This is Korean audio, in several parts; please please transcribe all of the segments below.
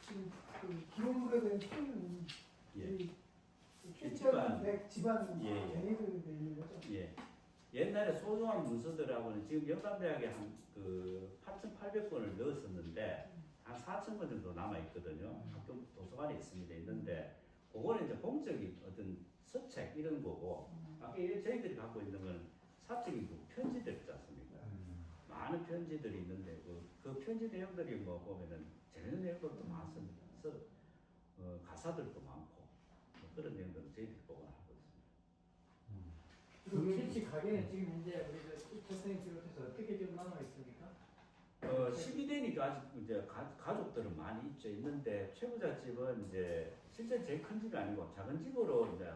지금 그 기록물에 대한 소유는 예. 최지관 집안 예, 예. 개인들에 있는 거죠. 예. 옛날에 소중한 문서들하고는 지금 영남대학에 한 그 8,800권을 넣었었는데 한 4,000권 정도 남아 있거든요. 학교 도서관에 있는데 그거는 이제 공적인 어떤 서책 이런 거고 아까 저희들이 갖고 있는 건 사적인 그 편지들 있지 않습니까? 많은 편지들이 있는데 그 편지 내용들이 뭐 보면은 재밌는 내용들도 많습니다. 그래서 가사들도 많고 뭐 그런 내용들은 저희들이 보관하고 있습니다. 그 실시 가게는 지금 현재 우리 저 선생님 비롯해서 어떻게 좀 남아 있습니까? 12대니까 아직 이제 가족들은 많이 있는데 최부잣집은 이제 실제 제일 큰 집이 아니고 작은 집으로 이제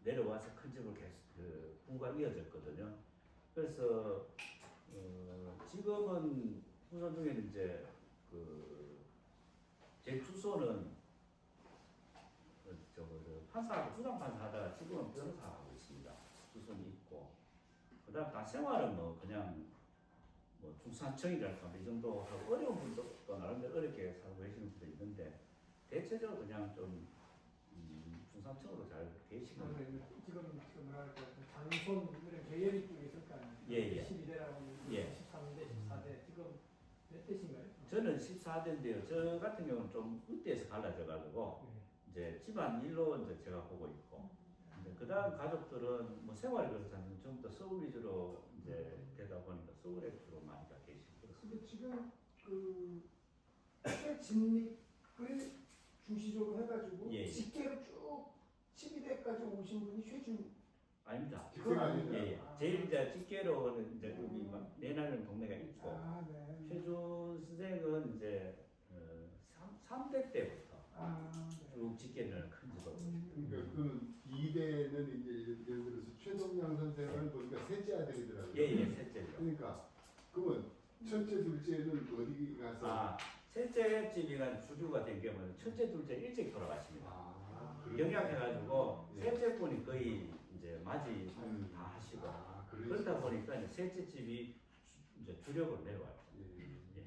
내려와서 큰 집으로 계속 그 부가 이어졌거든요. 그래서 지금은 후손 중에는 이제 제 주소는 판사 부장 판사 하다가 지금은 변호사 하고 있습니다. 주소는 있고 그다음 다 생활은 뭐 그냥 뭐 중산층이랄까 이 정도 하고 어려운 분도 또 나름대로 어렵게 살고 계시는 분도 있는데 대체적으로 그냥 좀 중산층으로 잘 계시고 지금 뭐랄까 장손 이런 계열이 쭉 있을 거 아니에요. 예, 예. 12대라고 예. 13대, 14대 지금 몇 대신가요? 저는 14대인데요. 저 같은 경우는 좀 으대에서 갈라져 가지고 네. 이제 집안 일로 이제 제가 보고 있고 그 다음 가족들은 뭐 생활이 그렇다면 전부 다 서울 위주로 이제 되다 보니까 서울에 주로 많이 가 계시고 그렇습니다. 근데 지금 그 최진립을 중시적으로 해가지고 예, 예. 직계로 쭉 12대까지 오신 분이 최준 아닙니다. 그건 아니에요? 예, 예. 제일 이제 직계로는 이제 여기 막 내나는 동네가 있고 네. 최준 선생은 이제 3대 때부터 네. 쭉 직계를 큰 집으로 그러니까 그 2대는 이제 예를 들어서 최동양 선생을 보니까 셋째 아들이더라고요. 예예 셋째죠. 그러니까 그러면 첫째 둘째는 어디 가서 셋째 집이가 주류가 된 경우는 첫째 둘째 일찍 돌아가십니다. 그래요? 영향해가지고 예. 셋째 분이 거의 이제 맞이 다 하시고 그러다 보니까 이제 셋째 집이 이제 주력으로 내려와요. 예.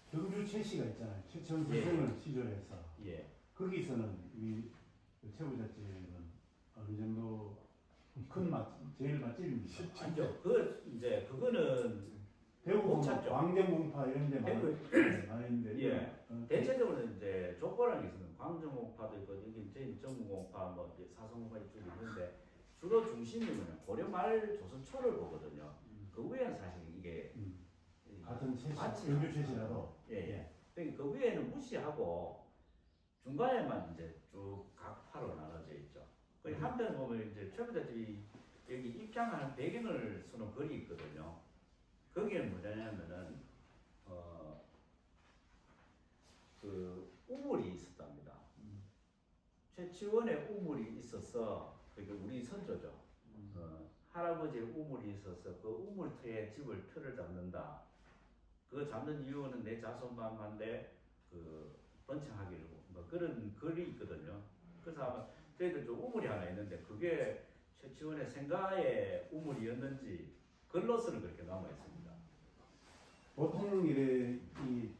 경주 최씨가 있잖아요. 최천 예. 선생을 시절해서 예. 거기서는 이 최부잣집은 어느 정도 큰 제일 맛집입니다. 아니죠. 이제 그거는 대구 찾죠. 광경공파 이런 데 많이 있는데 예. 대체적으로 이제 족보라는 게 있습니다. 광정공파도 있고 여기 저희 전무공파 뭐 이제 사성공파 이쪽이 있는데 주로 중심이 뭐냐 고려 말 조선 초를 보거든요. 그 위에는 사실 이게 같은 최씨, 맞지 경주 최씨라도 예. 그러니까 그 위에는 무시하고 중간에만 이제 쭉 각 파로 나눠져 있죠. 그 한편 보면 이제 최부잣집이 여기 입장하는 배경을 쓰는 글이 있거든요. 거기에는 뭐냐면은 그 우물이 있었답니다. 최치원의 우물이 있어서 그게 우리 선조죠. 할아버지의 우물이 있어서 그 우물터에 집을 틀을 잡는다. 그 잡는 이유는 내 자손만한데 그 번창하기를 뭐 그런 글이 있거든요. 그래서 아마 저희들 좀 우물이 하나 있는데 그게 최치원의 생가의 우물이었는지 글로서는 그렇게 남아 있습니다. 보통 이래 이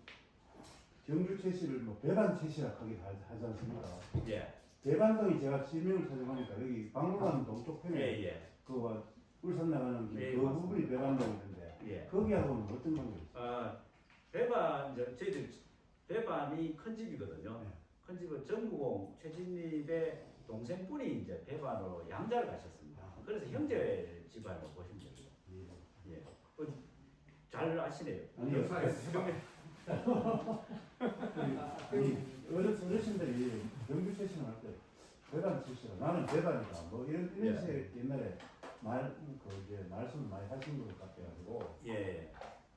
경주 최씨를 뭐 배반 최씨라 하긴 하지 않습니까? 예. 배반동이 제가 지명을 찾아보니까 여기 박물관 동쪽 편에 예. 그와 울산 나가는 길, 예, 그 맞습니다. 부분이 배반동인데 예. 거기하고는 어떤 관계가 있어요? 배반 이제 저희들 배반이 큰 집이거든요. 네. 큰 집은 전무공 최진립의 동생분이 이제 배반으로 양자를 가셨습니다. 그래서 형제 집안으로 보시면 됩니다. 예. 잘 아시네요. 아니 어르신들이 경주 최씨는 할 때 배반 최씨라 나는 배반이다 뭐 이런 예. 식의 옛날에 말씀을 많이 하신 것 같아가지고 예.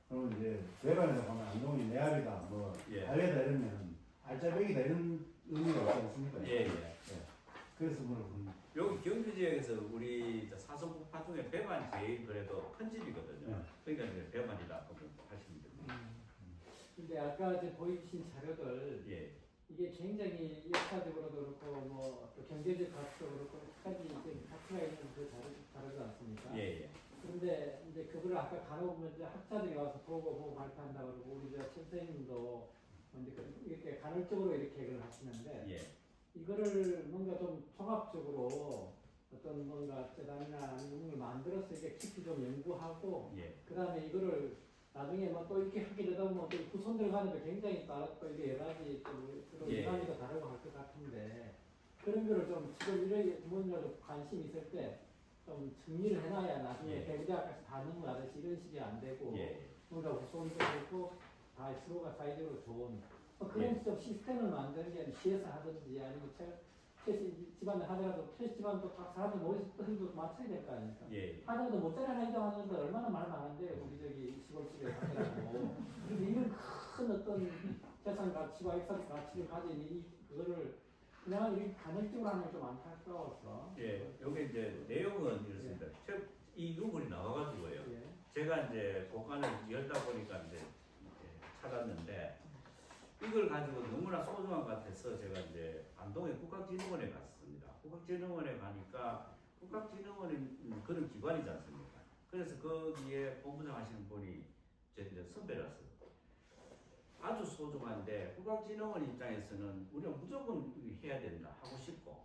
그러면 이제 배반이라고 하면 안동이 내 아비다 뭐 예. 알레다 이러면 알짜배기다 이런 의미가 있지 않습니까? 예. 그래서 물어보는 여기 경주 지역에서 우리 사성국파 중에 배반이 제일 그래도 큰 집이거든요. 네. 그러니까 이제 배반이다 하시면 됩니다. 근데 아까 이제 보여주신 자료들 예. 이게 굉장히 역사적으로도 그렇고 뭐또 경제적 가치도 그렇고 끝까지 이제 가치가 있는 그 자료지 않습니까? 예. 그런데 이제 그거를 아까 간혹 이제 학자들이 와서 보고 발표한다 그러고 우리 저 선생님도 근데 이렇게 간헐적으로 이렇게 그걸 하시는데 예. 이거를 뭔가 좀 종합적으로 어떤 뭔가 재단이나 아니면 걸 만들어서 이렇게 깊이 좀 연구하고 예. 그 다음에 이거를 나중에 뭐 또 이렇게 하게 되다 보면 또 후손 들어가는데 굉장히 또 이게 여러 가지 또 예. 이야기도 다르고 할 것 같은데 그런 거를 좀 지금 이런 부분으로 좀 관심 있을 때 좀 정리를 해놔야 나중에 예. 대구대학교에서 다 넘어가듯이 이런 식이 안 되고 예. 뭔가 후손도 있고 다 서로가 사이적으로 좋은 그런 좀 시스템을 만드는 게 시에서 하든지 아니면 집안을 하더라도 최 집안도 각 사람들 머리도 맞춰야 될 거 아닙니까? 예. 하더라도 못자리 하나 이동하는데 얼마나 말 많은데 우리 저기 시골집에 하더라도 근데 이런 큰 어떤 재산 가치와 액상 가치를 가진 그거를 그냥 이렇게 간헐적으로 하는 게 좀 안타까워서 예. 여기 이제 내용은 이렇습니다. 이 유물이 나와가지고요. 예. 제가 이제 복간을 열다 보니까 이제 찾았는데 이걸 가지고 너무나 소중한 것 같아서 제가 이제 안동의 국학진흥원에 갔습니다. 국학진흥원에 가니까 국학진흥원은 그런 기관이지 않습니까? 그래서 거기에 본부장 하시는 분이 제 이제 선배라서 아주 소중한데 국학진흥원 입장에서는 우리가 무조건 해야 된다 하고 싶고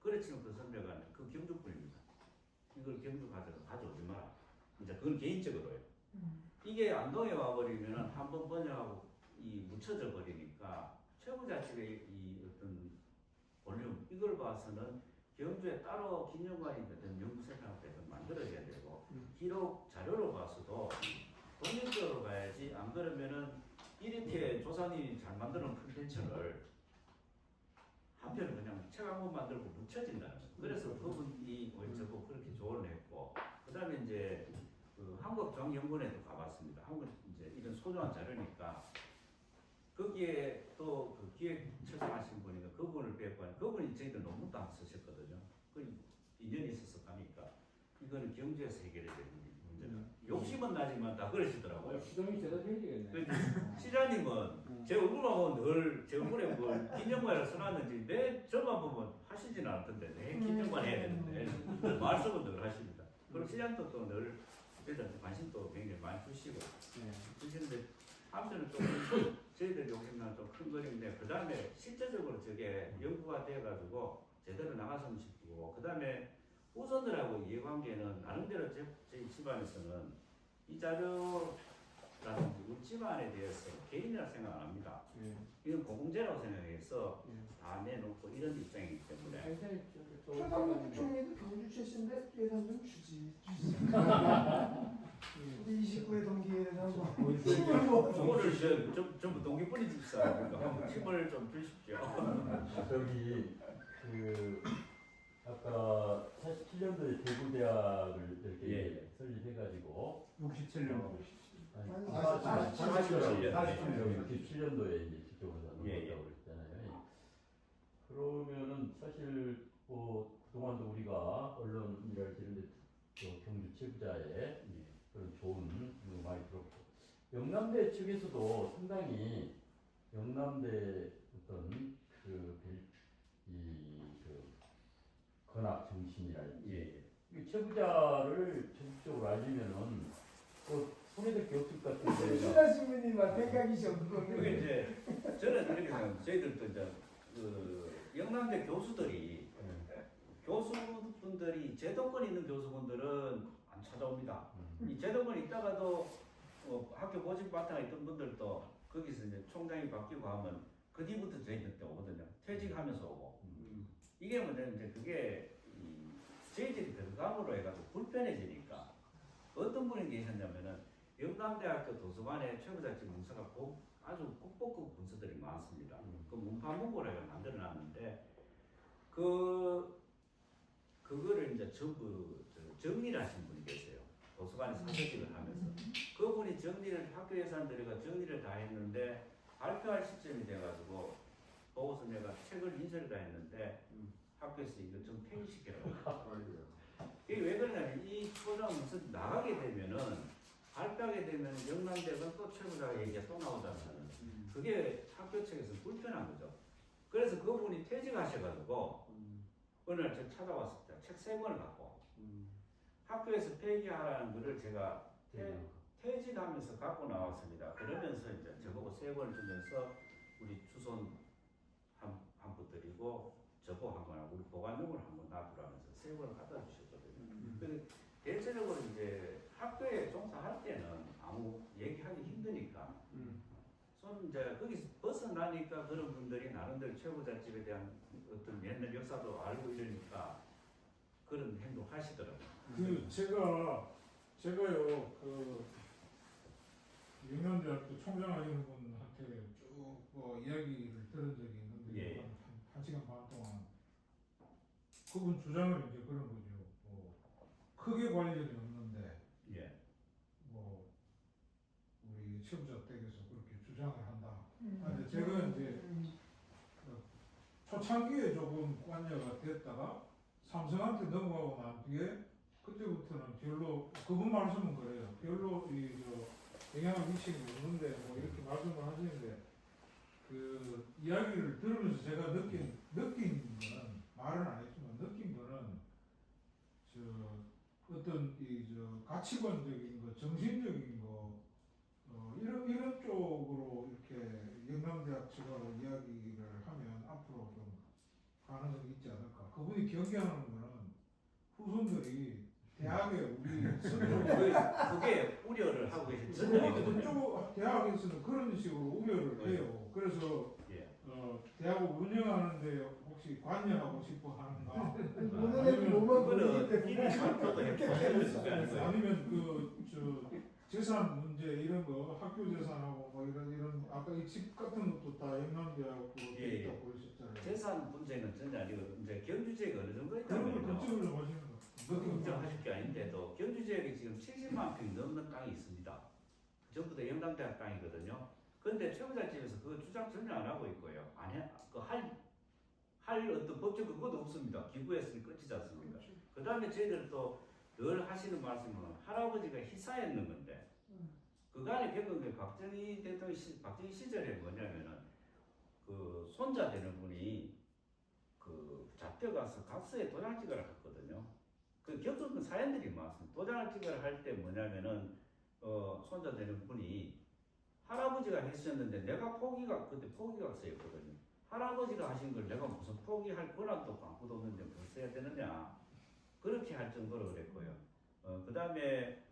그렇지만 그 선배가 그 경주분입니다. 이걸 경주 가져오지 마라. 이제 그건 개인적으로요. 이게 안동에 와버리면 한번 번역하고 묻혀져 버리니까 최고자치의 이 어떤 볼륨 이걸 봐서는 경주에 따로 기념관이든 연구센터를 만들어야 되고 기록 자료로 봐서도 독립적으로 봐야지 안 그러면은 이렇게 조상님이 잘 만드는 콘텐츠를 한편은 그냥 책 한 권 만들고 묻혀진다는 거예요. 그래서 그분이 저도 그렇게 조언을 했고 그 다음에 이제 그 한국정연구원에도 가봤습니다. 한국 이제 이런 소중한 자료니까 거기에 또 그 기획 처장하신 분이가 그분을 뵙고 그분이 저희들 논문도 안 쓰셨거든요. 그 인연이 있어서 가니까 이거는 경주에서 해결해야 되는 문제다. 욕심은 나지만 다 그러시더라고요. 시정이 제대로 해야겠네. 시장님은 제 얼굴만 보면 늘 제 얼굴에 뭘 기념관을 써놨는지 내 저만 보면 하시진 않던데 내 기념관 해야 되는데 말씀은 늘 하십니다. 그리고 시장도 또 늘 저희들한테 관심도 굉장히 많이 주시고 주시는데 한편은 좀 저희들 욕심나는 좀 큰 그림인데 그 다음에 실제적으로 저게 연구가 돼가지고 제대로 나갔으면 싶고 그 다음에 후손들하고 이해관계는 나름대로 저희 집안에서는 이 자료라든지 우리 집안에 대해서 개인이라 생각 안 합니다. 이건 공공재라고 생각해서 다 내놓고 이런 입장이기 때문에 굉장히 최상무 총리도 경주 출신인데 예산 좀 주지. 우리 29회 동기에 대해서 그거를 전부 동기분이 집사 그러니까 힘을 좀 주십시오. 저기 그 아까 47년도에 대구대학을 이렇게 예. 설립해가지고 67년. 아니, 47년. 67년도에 이제 직접으로 예, 예. 넘어갔다고 그랬잖아요. 그러면은 사실 뭐 그동안도 우리가 언론 일할 때 이런데 경주 최부자의 그런 좋은 거 많이 들었고 영남대 측에서도 상당히 영남대 어떤 건학 정신이랄지 이 최부자를 전국적으로 알리면은 또 손해될 게 없을 것 같은데 신하 신부님과 백각이죠 그게 그거는. 이제 저는 이렇게 생각합니다. 저희들도 이제 그 영남대 교수들이 교수분들이 제도권 있는 교수분들은 안 찾아옵니다. 이 제도권이 있다가도 학교 모집 바탕에 있던 분들도 거기서 이제 총장이 바뀌고 하면 그 뒤부터 저희들한테 오거든요. 퇴직하면서 오고. 이게 뭐냐면 이제 그게 저희들이 들어감으로 해가지고 불편해지니까 어떤 분이 계셨냐면은 영남대학교 도서관에 최고자치 문서가 아주 국보급 문서들이 많습니다. 그 문파문고라고 만들어놨는데 그거를 이제 전부 정리를 하신 분이 계세요. 도서관에 사서직을 하면서 그분이 학교 예산 들여가 정리를 다 했는데 발표할 시점이 돼가지고 보고서 내가 책을 인쇄를 다 했는데 학교에서 이거 좀 폐기시키라고. 이게 왜 그러냐면 이 소장 문서 나가게 되면은 발표하게 되면 영남대가 또 최고자 얘기가 또 나오잖아요. 그게 학교 측에서 불편한 거죠. 그래서 그분이 퇴직하셔가지고 어느 날 제가 찾아왔을 때 책 3권을 갖고 학교에서 폐기하라는 거를 제가 퇴직하면서 갖고 나왔습니다. 그러면서 이제 저보고 3권을 주면서 우리 주손 한 분 드리고 저보 한 번, 우리 보관용을 한 번 놔두라면서 세 번을 갖다 주셨거든요. 근데 대체적으로 이제 학교에 종사할 때는 아무 얘기하기 힘드니까 손 이제 거기서 벗어나니까 그런 분들이 나름대로 최고자집에 대한 어떤 옛날 역사도 알고 이러니까 그런 행동 하시더라고요. 그 제가요 그 영남대학교 총장하시는 분한테 쭉 뭐 이야기를 들은 적이 있는데 예. 한 시간 반 동안 그분 주장을 이제 그런 거죠. 뭐 크게 관련이 없는데 예. 뭐 우리 체육자 댁에서 그렇게 주장을 한다. 근데 제가 이제 초창기에 조금 관여가 됐다가 삼성한테 넘어가고 난 뒤에 그때부터는 별로 그분 말씀은 그래요. 별로 영향을 미치는 없는데 뭐 이렇게 말씀을 하시는데 그 이야기를 들으면서 제가 느낀 거는 말은 안 했지만 느낀 거는 어떤 가치관적인 거, 정신적인 거 이런 쪽으로 이렇게 영남대학 측하고 이야기를 하면 앞으로 좀 가능성이 있지 않을까. 그분이 경계하는 거는 후손들이 대학에 우리 그게 우려를 하고 계신 전형이거든요. 그쪽 대학에서는 그런 식으로 우려를 해요. 그래서 예. 대학을 운영하는데 혹시 관여하고 싶어 하는가? 보는 애들 몸만 보이기 그거는 때문에 이미 발표도 했고 아니면 재산 문제 이런 거 학교 재산하고 뭐 이런 아까 이 집 같은 것도 다 영남대학으로 예, 있다고 그러셨잖아요. 재산 문제는 전혀 아니고 이제 경주지역이 어느 정도 그런 걸 있다면 걱정을 좀 하시는 거. 걱정하실 게 아닌데도 경주지역에 지금 70만 평 넘는 땅이 있습니다. 전부 다 영남대학 땅이거든요. 그런데 최고자집에서 그 주장 전혀 안 하고 있고요. 할 어떤 법적 근거도 없습니다. 기부했으니 끝이지 않습니까? 그 다음에 저희들 또 늘 하시는 말씀은 할아버지가 희사했는 건데 그간에 겪은 게 박정희 대통령 박정희 시절에 뭐냐면은 그 손자 되는 분이 그 잡혀가서 각서에 도장 찍으러 갔거든요. 그 겪은 그 사연들이 많습니다. 도장을 찍으러 할 때 뭐냐면은 손자 되는 분이 할아버지가 했었는데 내가 그때 포기각서였거든요. 할아버지가 하신 걸 내가 무슨 포기할 권한도 광고도 없는데 뭘 써야 되느냐. 그렇게 할 정도로 그랬고요. 그 다음에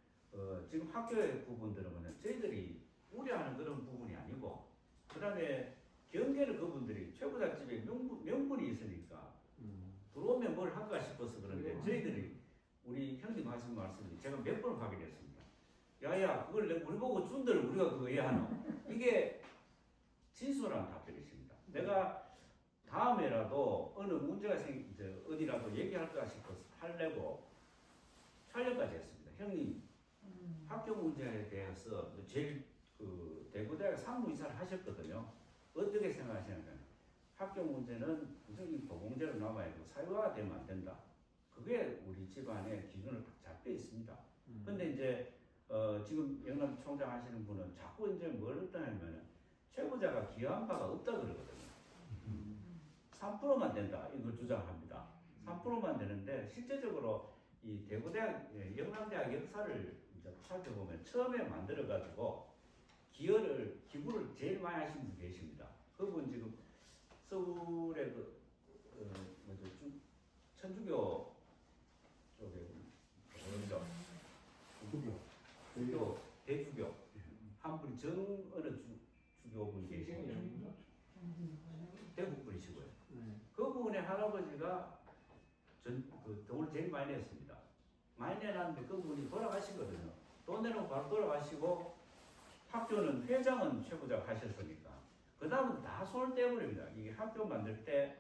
지금 학교의 부분들은 뭐냐 저희들이 우려하는 그런 부분이 아니고 그 다음에 경계를 그분들이 최고자집에 명분이 있으니까 들어오면 뭘 할까 싶어서 그런데 저희들이 우리 형님 하신 말씀이 제가 몇 번 확인했습니다. 야야 그걸 우리 보고 준들 우리가 그거 해야 하노? 이게 진솔한 답변이십니다. 내가 다음에라도 어느 문제가 어디라도 얘기할까 싶어서 하려고 촬영까지 했습니다. 형님 학교 문제에 대해서 제일 대구대학 상무이사를 하셨거든요. 어떻게 생각하시냐면 학교 문제는 우선 도공제로 남아야 되고 사회화가 되면 안 된다. 그게 우리 집안의 기준을 딱 잡혀 있습니다. 근데 이제 지금 영남 총장 하시는 분은 자꾸 이제 뭘 했다냐면 최고자가 기여한 바가 없다 그러거든요. 3%만 된다 이걸 주장합니다. 3%만 되는데 실제적으로 이 대구대학 영남대학 역사를 이제 살펴보면 처음에 만들어가지고 기부를 제일 많이 하신 분 계십니다. 그분 지금 서울의 천주교 쪽에 뭐죠? 주교 대주교 한 분이 어느 주교분이 계시고요. 대구 분이시고요. 그분의 할아버지가 돈을 제일 많이 냈습니다. 많이 내놨는데 그분이 돌아가시거든요. 돈 내놓고 바로 돌아가시고 학교는 회장은 최고자가 하셨으니까 그 다음은 다 손을 떼버립니다. 이게 학교 만들 때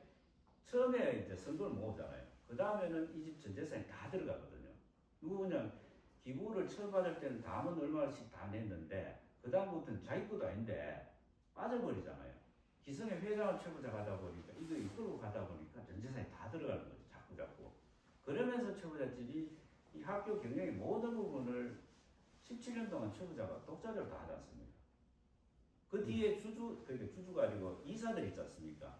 처음에 이제 선거를 모으잖아요. 그 다음에는 이 집 전 재산이 다 들어가거든요. 누구냐 기부를 처음 받을 때는 다음은 얼마씩 다 냈는데 그 다음부터는 자기 것도 아닌데 빠져버리잖아요. 기성의 회장을 최고자가 하다 보니까 이거 이끌고 가다 보니까 전 재산이 다 들어가는 거죠. 자꾸. 그러면서 최고자집이 이 학교 경영의 모든 부분을 17년 동안 최고자가 독자적으로 다 하지 않습니까? 그 뒤에 주주가 아니고 이사들 있지 않습니까?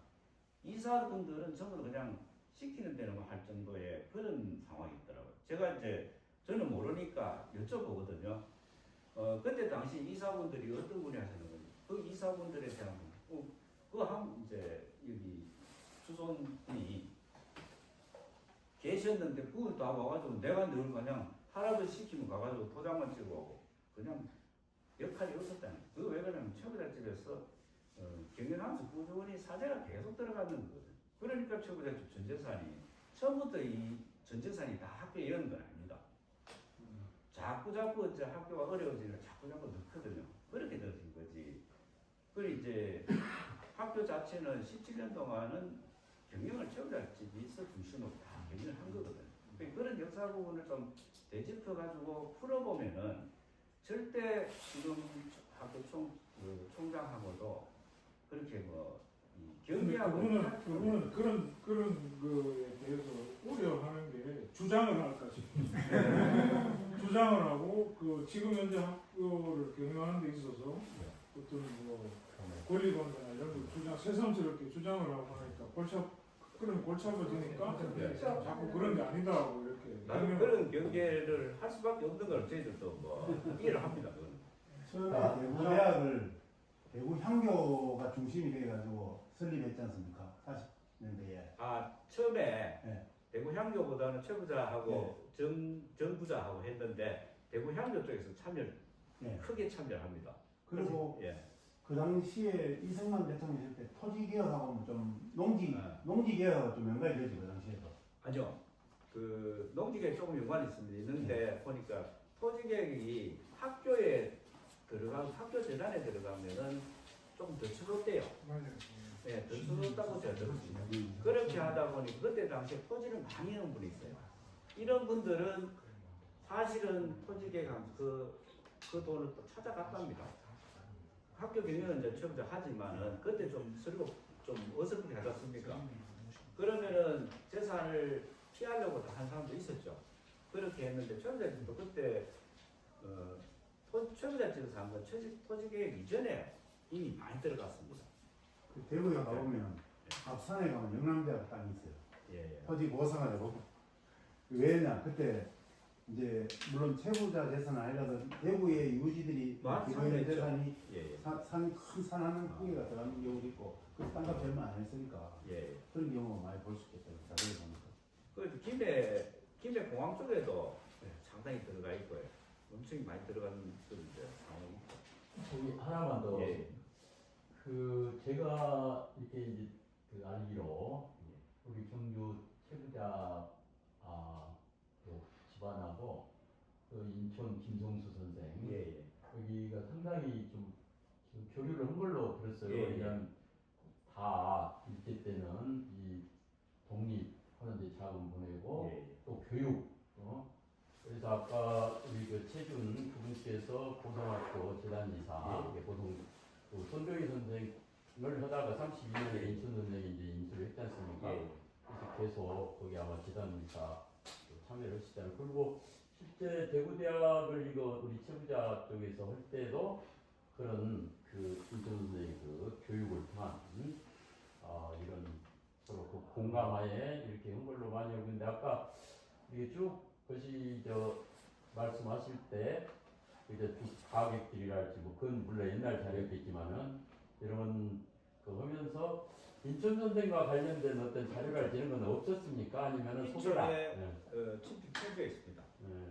이사분들은 전부 그냥 시키는 대로만 할 정도의 그런 상황이 있더라고요. 저는 모르니까 여쭤보거든요. 그때 당시 이사분들이 어떤 분이 하시는 거예요? 그 이사분들에 대한 그한 이제 여기 수손이 계셨는데 그걸 다 와가지고 내가 늘 그냥 할아버지 시키면 가가지고 도장만 찍고 오고 그냥 역할이 없었다는 거예요. 그거 왜 그러냐면 최부자 집에서 경영하면서 꾸준히 사재가 계속 들어가는 거거든요. 그러니까 최부자 집 전재산이 처음부터 이 전재산이 다 학교에 이런 건 아닙니다. 자꾸 이제 학교가 어려워지니까 자꾸 넣거든요. 그렇게 넣어진 거지. 그리고 이제 학교 자체는 17년 동안은 경영을 최부자 집에서 중심으로 다 경영을 한 거거든요. 그러니까 그런 역사 부분을 좀 되짚어 가지고 풀어보면은 절대 지금 학교 총장하고도 그렇게 경기하고 그분은 그런 거에 대해서 우려하는 게 주장을 할까 싶어요. 주장을 하고 지금 현재 학교를 경영하는 데 있어서 어떤 권리관계나 이런 걸 새삼스럽게 주장을 하고 하니까 골치 아파지니까 자꾸 그런 게 아니다고 이렇게 나는 그런 경계를 할 수밖에 없는 걸 저희들도 이해를 합니다. 그건. 처음에 대구 대학을 대구 향교가 중심이 돼가지고 설립했지 않습니까? 40년대에. 처음에 네. 대구 향교보다는 최부자하고 정부자하고 했는데 대구 향교 쪽에서 네. 크게 참여를 합니다. 그리고 예. 그 당시에 이승만 대통령 있을 때 토지 개혁하고 좀 농지 개혁하고 좀 연관이 되지 그 당시에도. 아니요. 농지계획 조금 연관이 있는데 보니까 토지계획이 학교에 들어가면 학교 재단에 들어가면은 좀 더 추졌대요. 맞아요. 네, 더 추졌다고 제가 들었습니다. 그렇게 하다 보니 그때 당시에 토지를 많이 하는 분이 있어요. 이런 분들은 사실은 토지계획하면서 그 돈을 또 찾아갔답니다. 학교 경영은 이제 최부자 하지만은 그때 좀 서로 좀 어설프게 하지 않습니까? 그러면은 재산을 피하려고 한 사람도 있었죠. 그렇게 했는데 최부자 집도 그때 최부자 집에서 한 건 토지계획 이전에 이미 많이 들어갔습니다. 그 대구에 가보면 앞산에 가면 영남대학 땅이 있어요. 예. 토지 보상을 해보고. 왜냐 그때 이제 물론 최부자 재산은 아니라도 대구의 유지들이 기부의 재산이 예. 큰 산하는 크기가 들어가는 경우도 있고 그 땅값 얼마 안 했으니까 예. 그런 경우가 많이 볼 수 있겠다. 자료를 보니까. 그 김해 공항 쪽에도 상당히 들어가 있고요. 엄청 많이 들어가는 그런 상황이. 저기 하나만 더. 예. 제가 이렇게 이제 알기로 우리 경주 최부자 집안하고 인천 김성수 선생 예. 여기가 상당히 좀 교류를 한 걸로 들었어요. 예. 왜냐하면 다 일제 때는 이 독립하는 데 자금 보내고 예. 또 교육. 그래서 아까 우리 최준 그분께서 고등학교 재단이사 손병희 선생을 하다가 32년에 인천 선생이 이제 인수를 했지 않습니까? 예. 그래서 계속 거기 아마 재단이사 참여를 하시잖아요. 그리고 실제 대구대학을 우리 최부자 쪽에서 할 때도 그런 인천 선생의 교육을 통한 이런 서로 공감하에 이렇게 한 걸로 많이 알고 있는데 아까 이게 쭉 것이 말씀하실 때 이제 가객들이랄지 그건 물론 옛날 자료겠지만은 이런 하면서 인천 선생과 관련된 어떤 자료랄지 이런 건 없었습니까? 아니면은 인천에 친필 표지가 있습니다.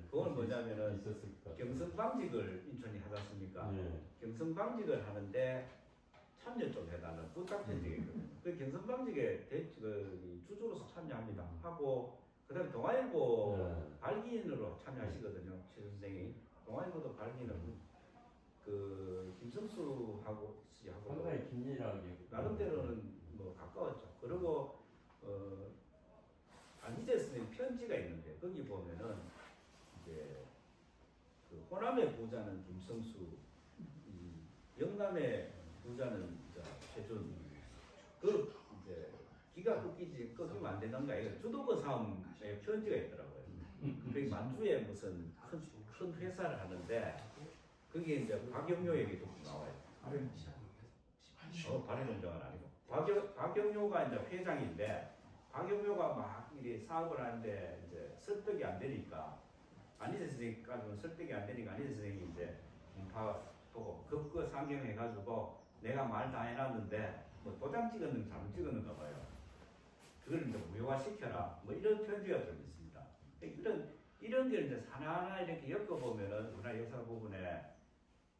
그건 뭐냐면은 있었을 것 같아요. 경성방직을 인천이 하지 않습니까? 경성방직을 하는데 참여 좀 해달라는 부탁편지거든요. 그 경성방직에 주주로서 참여합니다. 하고 그다음에 동아일보 발기인으로 참여하시거든요. 최 선생이 동아일보도 발기인을 김성수하고 상당히 긴밀하게 나름대로는 가까웠죠. 그리고 안희재 선생님 편지가 있는데 거기 보면은 이제 호남의 부자는 김성수, 영남의 부자는 최준. 이제 기가 꺾이면 안 되는 거예요. 주도권 싸움에 편지가 있더라고요. 그 만주에 무슨 큰 회사를 하는데 그게 이제 박영료 얘기 좀 나와요. 발해농장은 아니고 박영료가 이제 회장인데 박영료가 막 이렇게 사업을 하는데 이제 설득이 안 되니까 안희재 선생님까지는 설득이 안 되니까 안희재 선생님이 이제 보고 급거 상경해가지고 내가 말 다 해놨는데 뭐 도장 찍었는 잘못 찍었는가 봐요. 그걸 이제 무효화 시켜라. 뭐 이런 편지가 좀 있습니다. 이런 게 이제 하나하나 이렇게 엮어보면은 우리나라 역사 부분에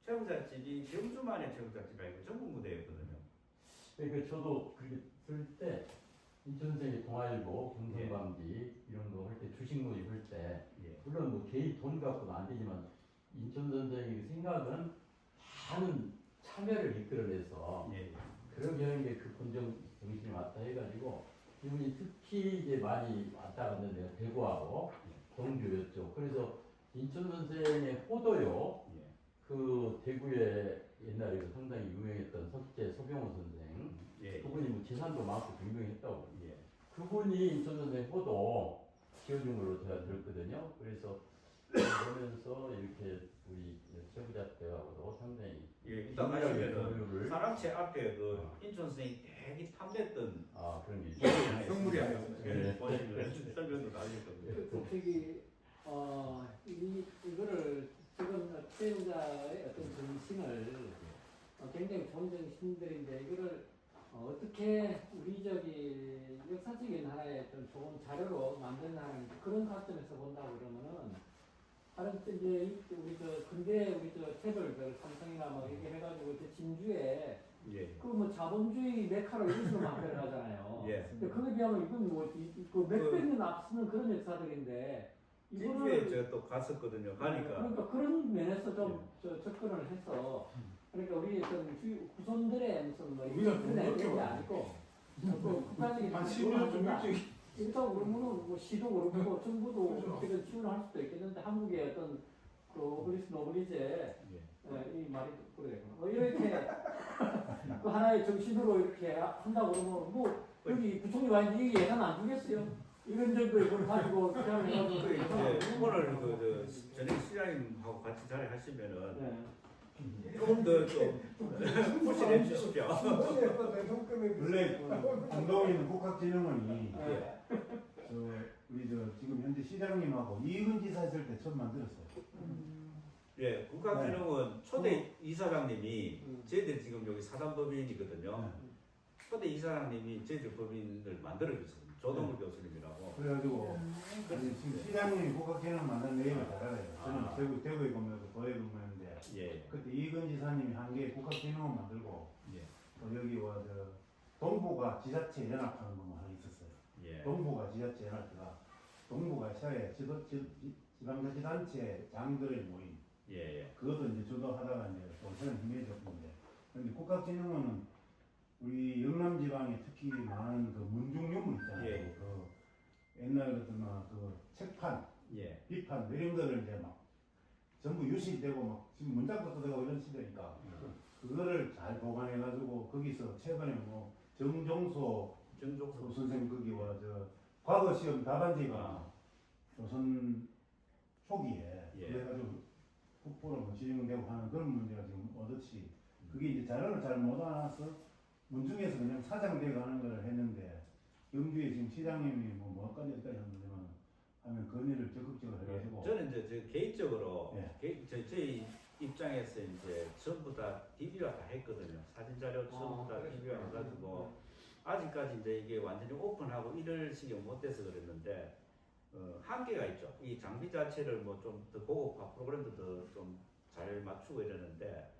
최고잣집이 경주만의 최고잣집이 아니고 전국 무대였거든요. 그러니까 저도 그렇게 쓸때 인천 선생이 동아일보, 경선감지 이런 거 할 때 주식 모집할 때 예. 물론 뭐 개인 돈 갖고는 안 되지만 인천 선생의 생각은 많은 참여를 이끌어내서 예. 그러게 하는 게 그 본정 정신이 맞다 해가지고 이분이 특히 이제 많이 왔다 갔는데요. 대구하고 경주였죠. 그래서 인천 선생의 호도요. 예. 그 대구에 옛날에 그 상당히 유명했던 석재 소병호 선생 예. 그분이 뭐 재산도 많고 유명했다고. 예. 그분이 인천 선생 호도 지어준 걸로 제가 들었거든요. 그래서 그러면서 이렇게 우리 최부자 때하고도 상당히 예. 일단 긴밀하게 가시면은 교류를 사랑채 앞에 그 인천 선생이 되게 탐냈던 그런 게 기억이 하나 성물이 있습니다. 아니었어요. 예. 보시면 설명도 나실 겁니다. 저기 이거를 지금 최우자의 어떤 정신을 굉장히 좋은 정신들인데 이거를 어떻게 우리 저기 역사적인 하나의 좀 좋은 자료로 만드는 그런 관점에서 본다고 그러면은 다른 이제 우리 저 근대 우리 저 책을 삼성이나 뭐 이렇게 해가지고 저 진주에 예. 그 뭐 자본주의 메카로 이것으로 만들어 가잖아요. 예. 근데 그거에 비하면 이건 그 몇백 년 앞서는 그런 역사들인데 진주에 제가 또 갔었거든요. 가니까 그러니까 그런 면에서 좀 접근을 해서 그러니까 우리 어떤 후손들의 무슨 뭐 우리가 더 그런 넓게 게 봐요. 아니고 국가적인 한 10년 좀 일찍 일단 그러면은 뭐 시도 그렇고 정부도 그렇죠. 어떻게 지원할 수도 있겠는데 한국의 어떤 그 어리스 노블리제 예. 이 말이 그래 이렇게 그 하나의 정신으로 이렇게 한다고 그러면 뭐 여기 부총리 와 있는데 이게 예산 안 주겠어요? 이런 정도 이걸 가지고 그냥 그 해가지고 이제 오늘 그 전임 시장님하고 같이 자리 하시면은 네. 조금 더좀 푸시해 주십시오. 원래 안동에는 국학진흥원이 네. 우리 지금 현재 시장님하고 이익은 지사 했을 때 처음 만들었어요. 예, 국가기능원 초대 이사장님이 저희들 지금 여기 사단법인이거든요. 초대 이사장님이 저희들 법인을 만들어 주셨어요. 조동물 교수님이라고. 그래가지고 지금 시장님이 국학진흥원 만든 내용을 잘 알아요. 저는 대구에 근무해서 도에 근무했는데 예. 그때 이익은 지사님이 한 게 국학진흥원 만들고 예. 또 여기 동부가 지자체 연합하는 거 하나 있었어요. 예. 동부가 지자체 연합회가 동부가 사회 지방자치단체 장들의 모임 예. 예. 그것도 이제 주도하다가 이제 저는 힘해졌는데 근데 국학진흥원은 우리 영남 지방에 특히 많은 그 문중유물 있잖아요. 예. 그 옛날 같은 그 책판, 예. 비판 이런 거를 이제 막 전부 유실되고 막 지금 문짝도 뜯어가고 이런 시대니까 그거를 잘 보관해가지고 거기서 최근에 뭐 정종소 정종소 선생님 거기와 과거 시험 답안지가 조선 초기에 예. 그래가지고 국보로 뭐 지정되고 하는 그런 문제가 지금 얻었지 그게 이제 자료를 잘 못 알아서 문중에서 그냥 사장되고 하는 걸 했는데 영주에 지금 시장님이 뭐까지 여기까지 하면 하면 건의를 적극적으로 해가지고 저는 이제 저 개인적으로 예. 저희 입장에서 이제 전부 다 DB화 다 했거든요. 사진 자료 전부 다 DB화 해가지고 아직까지 이제 이게 완전히 오픈하고 이럴 시기가 못 돼서 그랬는데 한계가 있죠. 이 장비 자체를 뭐 좀 더 고급화 프로그램도 더 좀 잘 맞추고 이러는데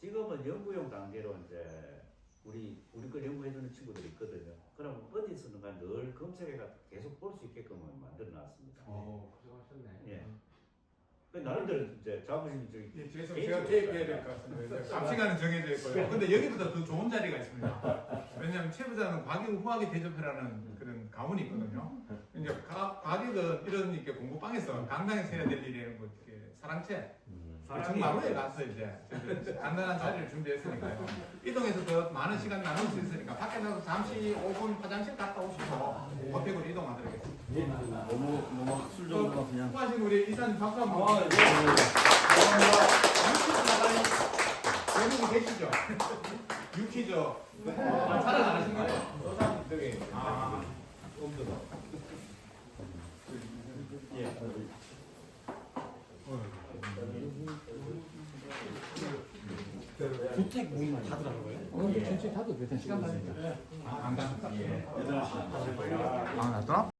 지금은 연구용 단계로 이제 우리 걸 연구해주는 친구들이 있거든요. 그럼 어디서든 늘 검색해가 계속 볼 수 있게끔 만들어 놨습니다. 고생하셨네. 예. 그 나름대로 이제 자부심이 저기 예, 제가 개입해야 될 것 같습니다. 감시관은 정해져 있고요. 근데 여기보다 더 좋은 자리가 있습니다. 왜냐하면 최부자는 과객을 후하게 대접하라는 그런 가문이 있거든요. 이제 과객은 이런 이렇게 공부방에서 강당에서 해야 될 일이라는 거 이렇게 사랑채 정마루에 가서 이제 간단한 자리를 준비했으니까요. 이동해서 더 많은 시간 나눌 수 있으니까 밖에 나가서 잠시 5분 화장실 갔다 오시고 고택으로 이동하도록 하겠습니다. 너무 술좀 그냥. 수고하신 우리 이사님 박수 한번 네. 외국에 계시죠? 유키죠? 살아나신 거예요? 저기 옮겨서 예. 주택 모임을 다 들어간 거예요? 오늘 천천히 타도 돼. 시간 나니까. 예. 안 가. 예. 아, 나 또?